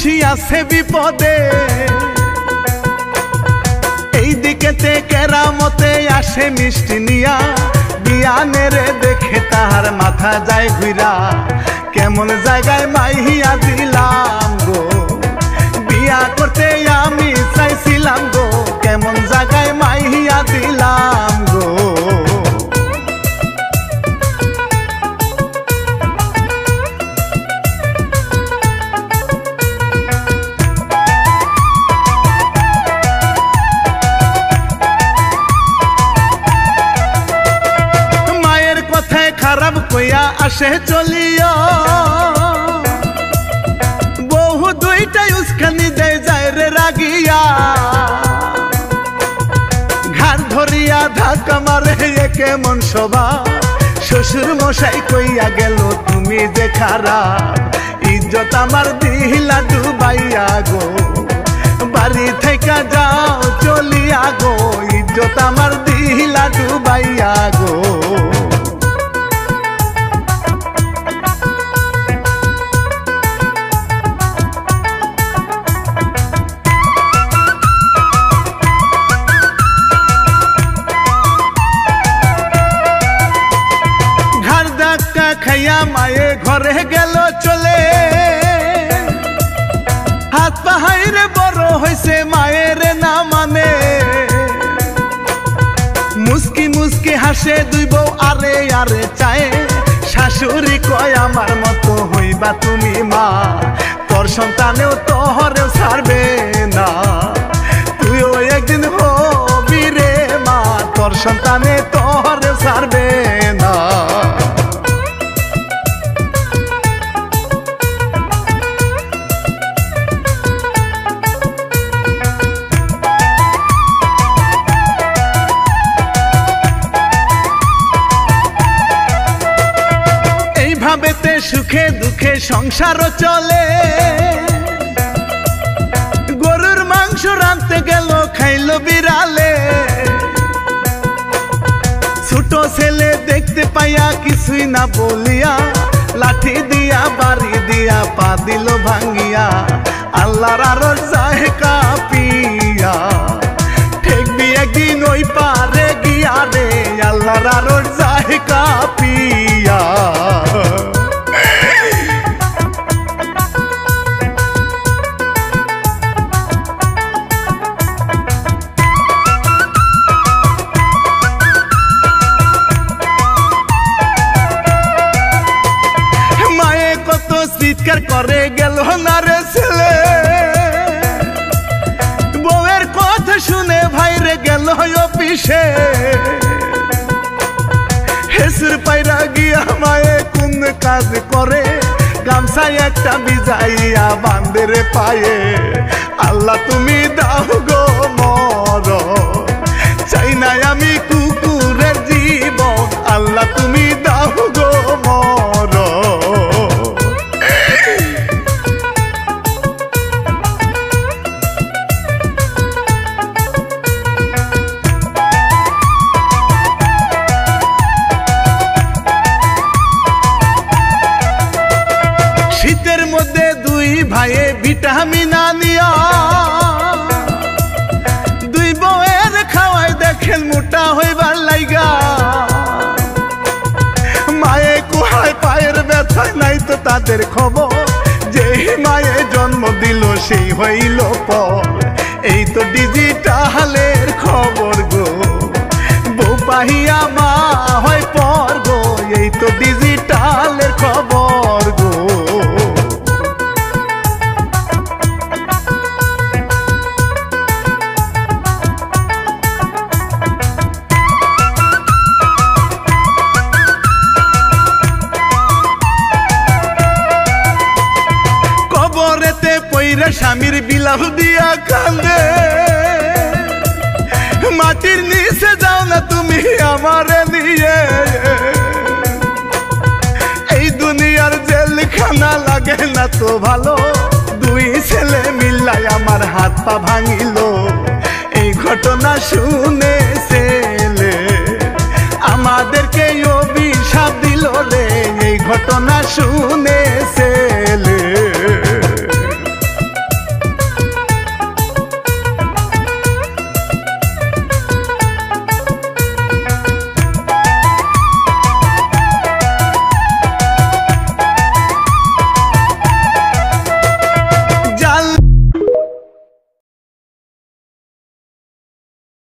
খুশি আছে বিপদে এই দিকেতে কেরামতে আসে মিষ্টি নিয়া বিয়ানের দেখে তাহার মাথা যায় ঘুরা কেমন জায়গায় মাইহিয়া দিলাম গো বিয়া করতে আমি চাইছিলাম গো কেমন জায়গায় মাইহিয়া দিলাম গো খারাপ কইয়া আসে চলিয়া বহু দুইটাই উস্কানি দেয় যায় রে রাগিয়া ঘাড় ধরিয়া ধাক্কা মারে কেমন সভা শ্বশুর মশাই কইয়া গেল তুমি যে খারাপ ইজ্জত আমার দিলা ডুবাইয়া গো বাড়ি থেকে যাও চলিয়া গো ইজ্জত আমার দিলা ডুবাইয়া গো খাইয়া মায়ে ঘরে গেল চলে হাত পাহাইরে বড় হইছে মায়ের না মানে মুস্কি মুস্কি হাসে দুই বউ আরে আরে চায় শাশুড়ি কয় আমার মতো হইবা তুমি মা তোর সন্তানেও তোহরেও ছাড়বে না তুইও একদিন হবি রে মা তোর সন্তানে তোহরেও ছাড়বে না সুখে দুঃখে সংসার চলে গরুর মাংস রাঁধতে গেল খাইল বিড়ালে ছোট ছেলে দেখতে পাইয়া কিছুই না বলিয়া লাঠি দিয়া বাড়ি দিয়া পা দিল ভাঙ্গিয়া আল্লাহর আরো যায় কাঁপিয়া ঠেকবি একদিন ওই পারে গিয়া রে আল্লাহর আরো যায় কাঁপিয়া চিৎকার করে গেল না রে ছেলে বউয়ের কথা শুনে ভাইরে গেল অফিসে হেসুর পায়রা গিয়া মায়ে কোন কাজ করে গামছায় একটা বিজাইয়া বান্ধে রে পায়ে আল্লাহ তুমি দাও গো মর চাই না আমি কুকুরের জীবন আল্লাহ তুমি দাও গো মর ভাইয়ে ভিটামিন আনিয়া দুই বউয়ের খাওয়াই দেখেন মোটা হইবার লাইগা মায়ে কুহায় পায়ের ব্যথা নাই তো তাদের খবর যে মায়ে জন্ম দিল সেই হইল পর এই তো ডিজিটালের খবর গো বউ পাহিয়া মা হয় পর গো এই তো ডিজিটালের খবর গো স্বামীর বিলাপ দিয়া কান্দে মাটির নিচে যাও না তুমি আমারে নিয়ে এই দুনিয়ার জেলখানা লাগে না তো ভালো দুই ছেলে মিল্লাই আমার হাত পা ভাঙিল এই ঘটনা শুনে ছেলে আমাদেরকে অভিশাপ দিল রে এই ঘটনা শুনে